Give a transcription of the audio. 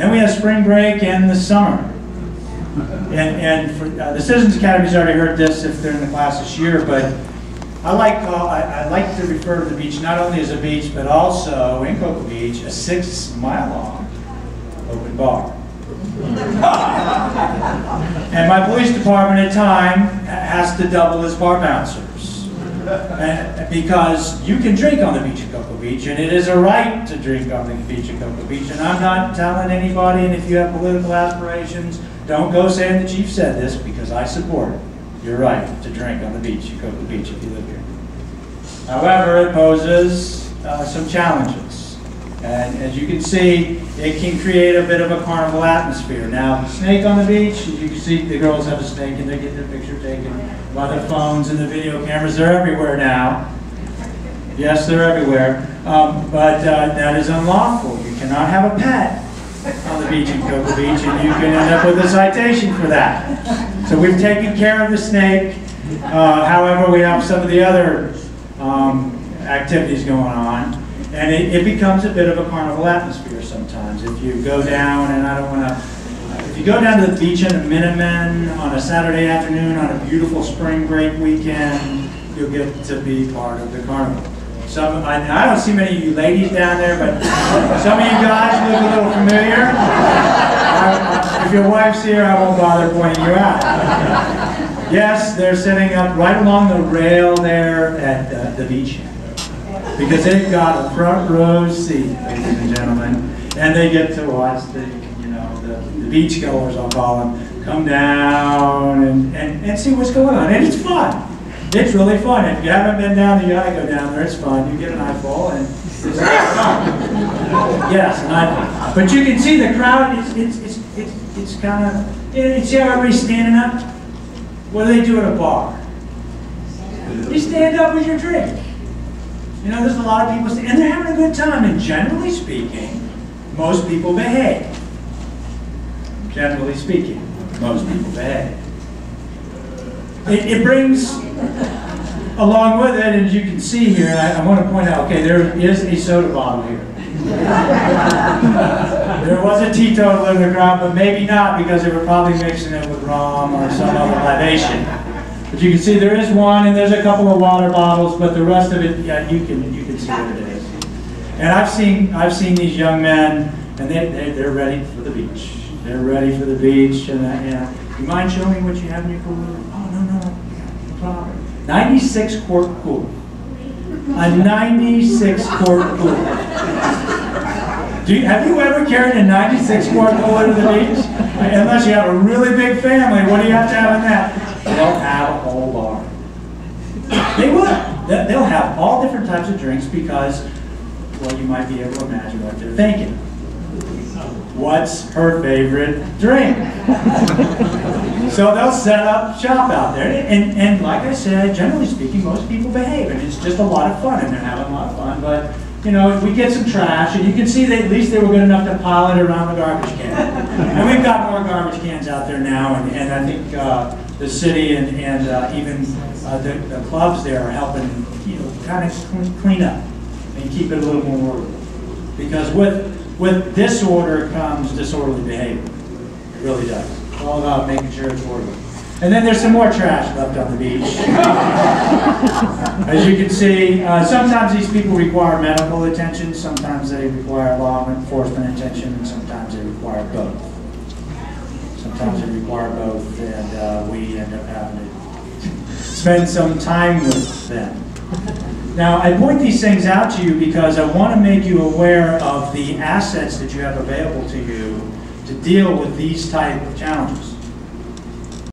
Then we have spring break and the summer. And for, the Citizens Academy's already heard this if they're in the class this year, but I like to refer to the beach not only as a beach, but also in Cocoa Beach, a 6-mile-long open bar. And my police department at time has to double as bar bouncers. Because you can drink on the beach at Cocoa Beach, and it is a right to drink on the beach at Cocoa Beach. And I'm not telling anybody, and if you have political aspirations, don't go saying the chief said this, because I support it. You're right to drink on the beach at Cocoa Beach if you live here. However, it poses some challenges. And as you can see, it can create a bit of a carnival atmosphere. Now, snake on the beach, as you can see, the girls have a snake and they get their picture taken by their phones and the video cameras. They're everywhere now. Yes, they're everywhere. But that is unlawful. You cannot have a pet on the beach in Cocoa Beach, and you can end up with a citation for that. So we've taken care of the snake. However, we have some of the other activities going on. And it becomes a bit of a carnival atmosphere sometimes. If you go down, and I don't want to, if you go down to the beach in the Minutemen on a Saturday afternoon on a beautiful spring break weekend, you'll get to be part of the carnival. I don't see many of you ladies down there, but some of you guys look a little familiar. If your wife's here, I won't bother pointing you out. Yes, they're setting up right along the rail there at the beach. Because they've got a front row seat, ladies and gentlemen, and they get to watch the beachgoers, I'll call them, come down and see what's going on. And it's fun. It's really fun. If you haven't been down, you gotta go down there. It's fun. You get an eyeful, and it's fun. Yes, but you can see the crowd. It's kind of. You see how everybody's standing up? What do they do at a bar? You stand up with your drink. You know, there's a lot of people, and they're having a good time, and generally speaking, most people behave. Generally speaking, most people behave. It brings along with it, and as you can see here, and I want to point out, okay, there is a soda bottle here. There was a teetotaler in the crowd, but maybe not, because they were probably mixing it with rum or some other libation. But you can see there is one, and there's a couple of water bottles, but the rest of it, yeah, you can see what it is. And I've seen these young men, and they're ready for the beach. They're ready for the beach, and you mind showing me what you have in your cooler? Oh no problem. 96 quart cooler. A 96 quart cooler. Have you ever carried a 96 quart cooler to the beach? Unless you have a really big family, what do you have to have in that? They'll have a whole bar. They will. They'll have all different types of drinks because, well, you might be able to imagine what they're thinking. What's her favorite drink? So they'll set up shop out there. And like I said, generally speaking, most people behave. And it's just a lot of fun, and they're having a lot of fun. But, you know, if we get some trash, and you can see that at least they were good enough to pile it around the garbage can. And we've got more garbage cans out there now, and I think the city and even the clubs there are helping, you know, kind of clean up and keep it a little more orderly. Because with disorder comes disorderly behavior. It really does. It's all about making sure it's orderly. And then there's some more trash left on the beach. As you can see, sometimes these people require medical attention, sometimes they require law enforcement attention, and sometimes they require both. Sometimes they require both, and we end up having to spend some time with them. Now, I point these things out to you because I want to make you aware of the assets that you have available to you to deal with these type of challenges.